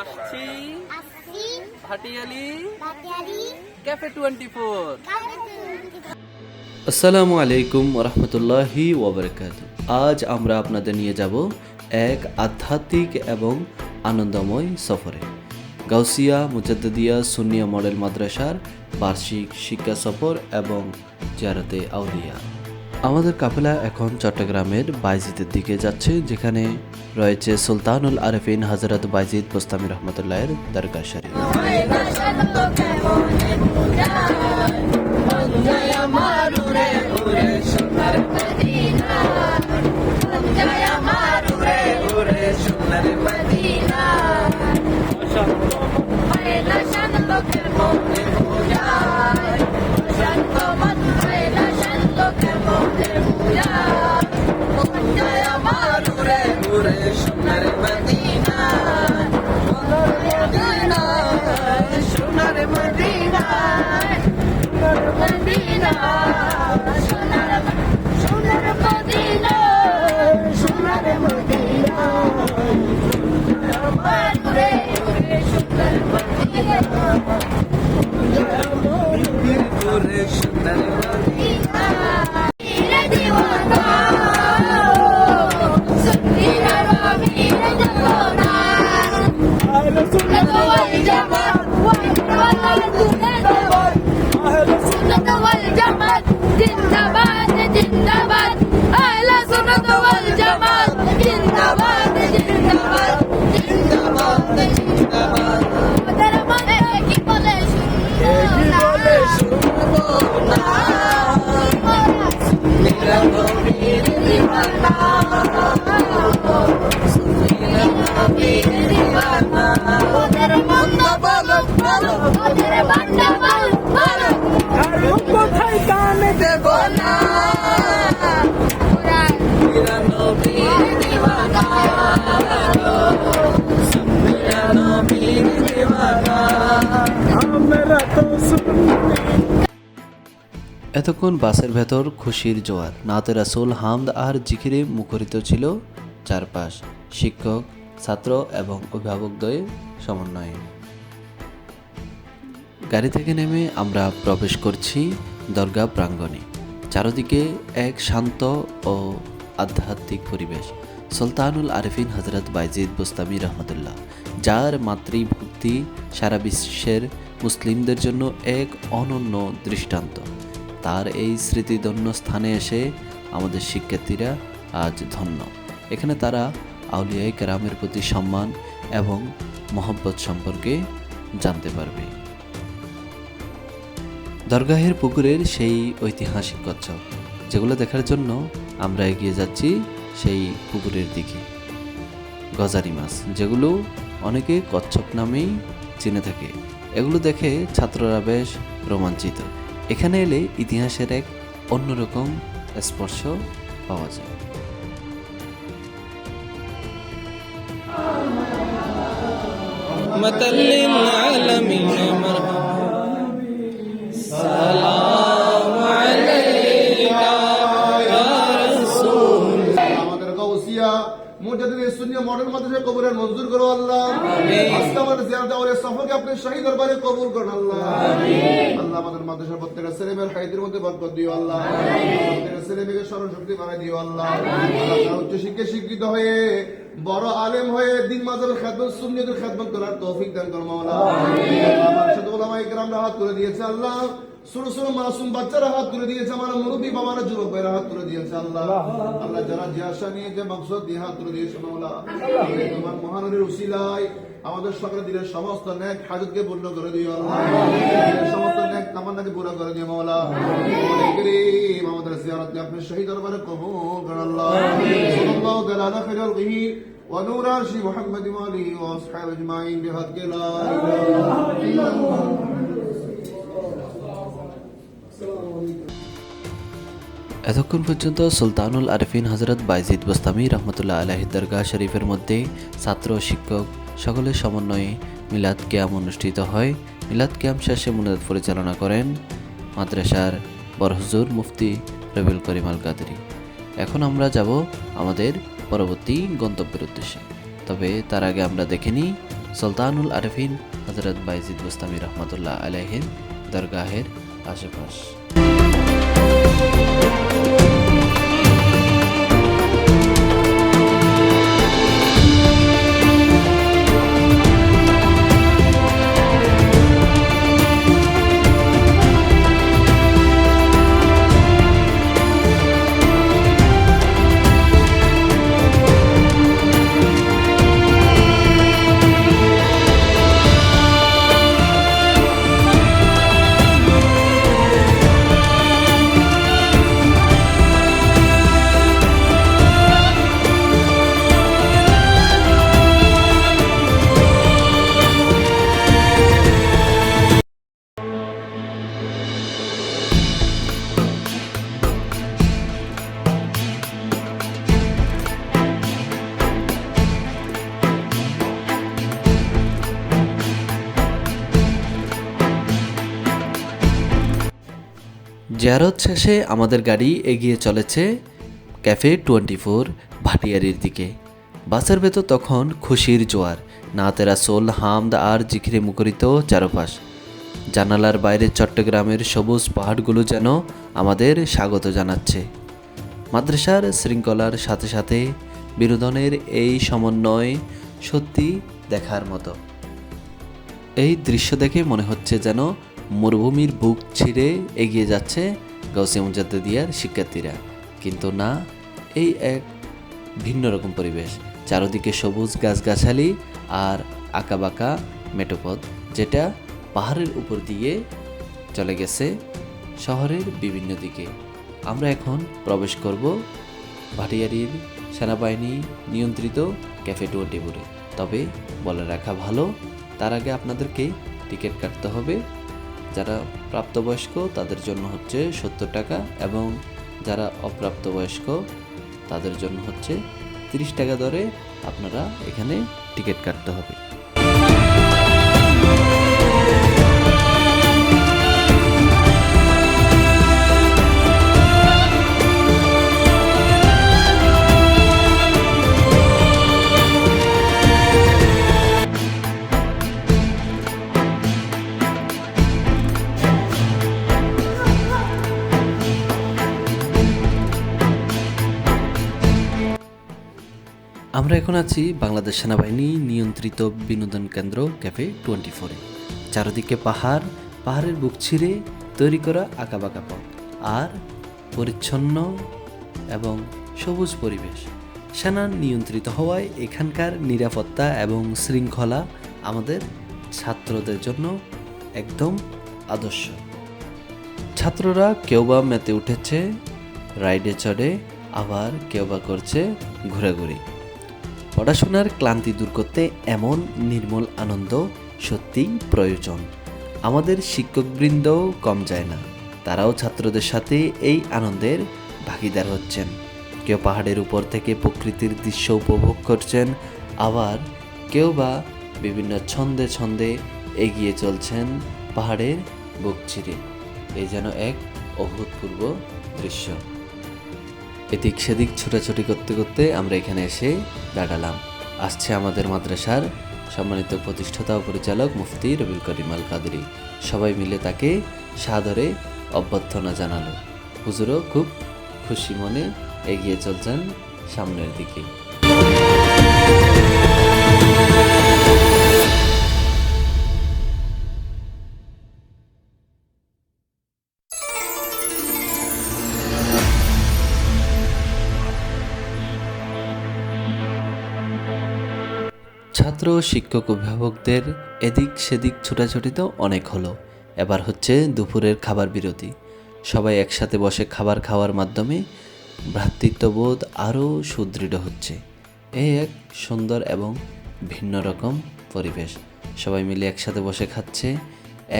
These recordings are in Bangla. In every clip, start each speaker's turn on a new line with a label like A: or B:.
A: আসছি ভাটিয়ালি ক্যাফে 24।
B: আসসালামু আলাইকুম রহমতুল্লাহি ওয়াবারাকাতুহু। আজ আমরা আপনাদের নিয়ে যাব এক আধ্যাত্মিক এবং আনন্দময় সফরে। গাউসিয়া মুজাদ্দিদিয়া সুন্নিয়া মডেল মাদ্রাসার বার্ষিক শিক্ষা সফর এবং জিয়ারতে আউলিয়া। আমাদের কাফেলা এখন চট্টগ্রামের বাইজিদের দিকে যাচ্ছে, যেখানে রয়েছে সুলতানুল আরেফিন হযরত বাইজিদ বোস্তামি রহমতুল্লাহের দরগাহ শরীফ। এতক্ষণ বাসের ভেতর খুশির জোয়ার, নাতে রাসূল, হামদ আর জিকিরে মুখরিত ছিল চারপাশ। শিক্ষক, ছাত্র এবং অভিভাবকদ্বয়ের সমন্বয়ে গাড়ি থেকে নেমে আমরা প্রবেশ করছি দরগা প্রাঙ্গণে। চারদিকে এক শান্ত ও আধ্যাত্মিক পরিবেশ। সুলতানুল আরেফিন হযরত বাইজিদ বোস্তামি রহমতুল্লাহ, যার মাতৃভক্তি সারা বিশ্বের মুসলিমদের জন্য এক অনন্য দৃষ্টান্ত। তার এই স্মৃতিধন্য স্থানে এসে আমাদের শিক্ষার্থীরা আজ ধন্য। এখানে তারা আউলিয়ায়ে কেরামের প্রতি সম্মান এবং মহব্বত সম্পর্কে জানতে পারবে। দরগাহের পুকুরের সেই ঐতিহাসিক কচ্ছপ, যেগুলো দেখার জন্য আমরা এগিয়ে যাচ্ছি সেই পুকুরের দিকে। গজারি মাছ, যেগুলো অনেকে কচ্ছপ নামেই চিনে থাকে, এগুলো দেখে ছাত্ররা বেশ রোমাঞ্চিত। এখানে এলে ইতিহাসের এক অন্যরকম স্পর্শ পাওয়া যায়।
C: আমাদের গাউসিয়া মুজাদ্দিদিয়া সুন্নিয়া মডেল মাদ্রাসা কবুলের মঞ্জুর করো আল্লাহ। আজকে আমাদের জিয়ারত আউলিয়া সফরকে আপনি শাহী দরবারে কবুল করুন আল্লাহ। আল্লাহ আমাদের মাদ্রাসার প্রত্যেকটা ছেলেমেয়ের হায়াতের মধ্যে বরকত দিও আল্লাহ। প্রত্যেকটা ছেলেমেয়েকে স্মরণ শক্তি বাড়াই দিও আল্লাহ। আল্লাহ উচ্চ শিক্ষায় শিক্ষিত হয়ে বড় আলেম হয়ে দিন মাযহাবের খেদমত সুন্নিয়তের খেদমত করার তৌফিক দান করো মাওলা। আমার সাথে উলামায়ে কেরামরা হাত তুলে দিয়েছে আল্লাহ। ছোট ছোট মাসুম বাচ্চারা হাত তুলে দিয়েছে, আমার মুরব্বী বাবারা যুবক ভাইরা হাত তুলে দিয়েছে আল্লাহ। আল্লাহ যারা যে আশা নিয়ে যে মকসদ দিয়ে হাত তুলে দিয়েছে মাওলা, তোমার মহানবীর উসিলায় আমাদের সকলের দিনের সমস্ত নেক হাজতকে পূর্ণ করে দিও আল্লাহ। সমস্ত নেক তামান্নাকে পুরো করে দিও মাওলা। করিম আমাদের জিয়ারতকে আপনি শহীদ দরবারে কবুল করুন আল্লাহ। সাল্লাল্লাহু তাআলা আলা খায়রুল ওয়াহি ওয়া নূর আরশি মুহাম্মাদি ওয়া আলিহি ওয়া আসহাবিহি আজমাইন বিহাক্কি লা ইলাহা ইল্লাল্লাহ।
B: এতক্ষণ পর্যন্ত সুলতানুল আরেফিন হযরত বাইজিদ বোস্তামি রহমতুল্লাহ আলাইহির দরগাহ শরীফের মধ্যে ছাত্র শিক্ষক সকলের সমন্বয়ে মিলাদ কিয়াম অনুষ্ঠিত হয়। মিলাদ কিয়াম শেষে মুনাজাত পরিচালনা করেন মাদ্রাসার বড় হুজুর মুফতি রবিউল করিম আল কাদরি। এখন আমরা যাব আমাদের পরবর্তী গন্তব্যের উদ্দেশ্যে। তবে তার আগে আমরা দেখে নিই সুলতানুল আরেফিন হযরত বাইজিদ বুস্তামি রহমাতুল্লাহ আলাইহির দরগাহের আশেপাশ। জিয়ারত শেষে আমাদের গাড়ি এগিয়ে চলেছে ক্যাফে 24 ভাটিয়ারির দিকে। বাসের ভেতর তখন খুশির জোয়ার, নাতে রাসূল, হামদ আর জিকিরে মুখরিত চারপাশ। জানালার বাইরে চট্টগ্রামের সবুজ পাহাড়গুলো যেন আমাদের স্বাগত জানাচ্ছে। মাদ্রাসার শৃঙ্খলার সাথে সাথে বিনোদনের এই সমন্বয় সত্যি দেখার মতো। এই দৃশ্য দেখে মনে হচ্ছে যেন মরুভূমির বুক ছিঁড়ে এগিয়ে যাচ্ছে গাউসিয়া মুজাদ্দিদিয়ার শিক্ষার্থীরা, কিন্তু না, এই এক ভিন্ন রকম পরিবেশ। চারদিকে সবুজ গাছগাছালি আর আঁকাবাঁকা মেঠোপথ, যেটা পাহাড়ের উপর দিয়ে চলে গেছে শহরের বিভিন্ন দিকে। আমরা এখন প্রবেশ করব ভাটিয়ারির সেনাবাহিনী নিয়ন্ত্রিত ক্যাফে 24-এ। তবে বলে রাখা ভালো, তার আগে আপনাদেরকে টিকিট কাটতে হবে। যারা প্রাপ্তবয়স্ক তাদের জন্য হচ্ছে 70 টাকা এবং যারা অপ্রাপ্তবয়স্ক তাদের জন্য হচ্ছে 30 টাকা দরে আপনারা এখানে টিকিট কাটতে হবে। আমরা এখন আছি বাংলাদেশ সেনাবাহিনী নিয়ন্ত্রিত বিনোদন কেন্দ্র ক্যাফে 24-এ। চারদিকে পাহাড়, পাহাড়ের বুক ছিঁড়ে তৈরি করা আঁকাবাঁকা পথ আর পরিচ্ছন্ন এবং সবুজ পরিবেশ। সেনা নিয়ন্ত্রিত হওয়ায় এখানকার নিরাপত্তা এবং শৃঙ্খলা আমাদের ছাত্রদের জন্য একদম আদর্শ। ছাত্ররা কেউ বা মেতে উঠেছে রাইডে চড়ে, আবার কেউ বা করছে ঘোরাঘুরি। পড়াশোনার ক্লান্তি দূর করতে এমন নির্মল আনন্দ সত্যিই প্রয়োজন। আমাদের শিক্ষকবৃন্দও কম যায় না, তারাও ছাত্রদের সাথে এই আনন্দের ভাগিদার হচ্ছেন। কেউ পাহাড়ের উপর থেকে প্রকৃতির দৃশ্য উপভোগ করছেন, আবার কেউ বা বিভিন্ন ছন্দে ছন্দে এগিয়ে চলছেন পাহাড়ের বুক চিরে। এই যেন এক অভূতপূর্ব দৃশ্য। এদিক সেদিক ছোটাছুটি করতে করতে আমরা এখানে এসে দাঁড়ালাম। আসছে আমাদের মাদ্রাসার সম্মানিত প্রতিষ্ঠাতা ও পরিচালক মুফতি রবিউল করিম আল কাদরি। সবাই মিলে তাকে সাদরে অভ্যর্থনা জানালো। হুজুরও খুব খুশি মনে এগিয়ে চলছেন সামনের দিকে। ছাত্র, শিক্ষক, অভিভাবকদের এদিক সেদিক ছোটাছুটি তো অনেক হলো। এবার হচ্ছে দুপুরের খাবার বিরতি। সবাই একসাথে বসে খাবার খাওয়ার মাধ্যমে ভ্রাতৃত্ববোধ আরও সুদৃঢ় হচ্ছে। এই এক সুন্দর এবং ভিন্ন রকম পরিবেশ। সবাই মিলে একসাথে বসে খাচ্ছে,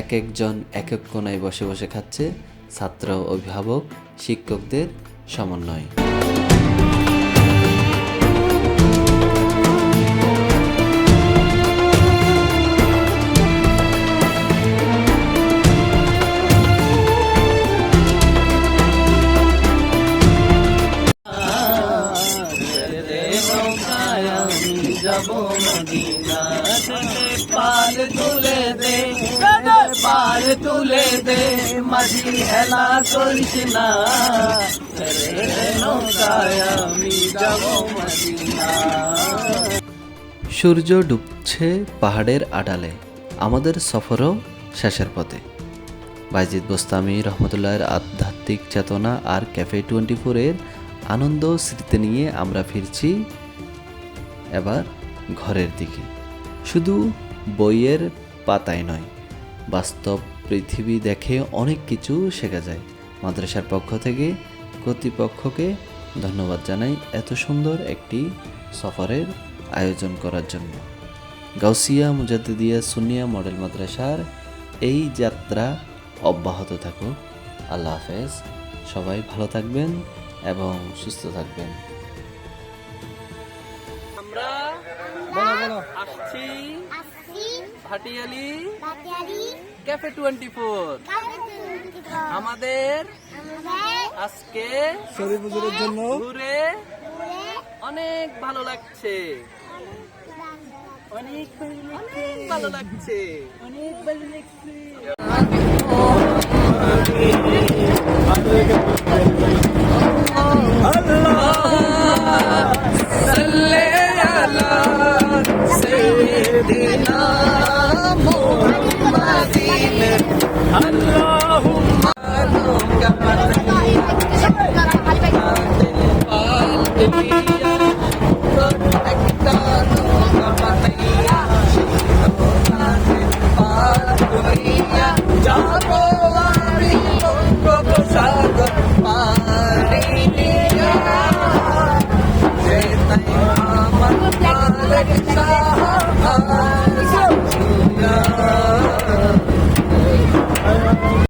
B: এক একজন এক এক কোণায় বসে বসে খাচ্ছে। ছাত্র, অভিভাবক, শিক্ষকদের সমন্বয়।
A: যাব মদিনা পাল তুলে দে পাল তুলে দে মাঝি হেলা করিস না রে নৌকায় আমি যাব মদিনা।
B: সূর্য ডুবছে পাহাড়ের আড়ালে, আমাদের সফরও শেষের পথে। বাইজিদ বোস্তামি রহমতুল্লাহের আধ্যাত্মিক চেতনা আর ক্যাফে 24-এর আনন্দ স্মৃতি নিয়ে আমরা ফিরছি এবার ঘরের দিকে। শুধু বইয়ের পাতায় নয়, বাস্তব পৃথিবী দেখে অনেক কিছু শেখা যায়। মাদ্রাসার পক্ষ থেকে কর্তৃপক্ষকে ধন্যবাদ জানাই এত সুন্দর একটি সফরের আয়োজন করার জন্য। গাউসিয়া মুজাদ্দিদিয়া সুন্নিয়া মডেল মাদ্রাসার এই যাত্রা অব্যাহত থাকুক। আল্লাহ হাফেজ। সবাই ভালো থাকবেন এবং সুস্থ থাকবেন।
A: আমরা আসছি ভাটিয়ালি ক্যাফে 24। আমাদের আজকে শরীফুজুরের জন্য ঘুরে অনেক ভালো লাগছে, অনেক ভালো লাগছে, অনেক ভালো লাগছে। সাল্লে আলা সাইয়্যিদিনা মুহাম্মাদিন আল্লাহুম্মা লুকা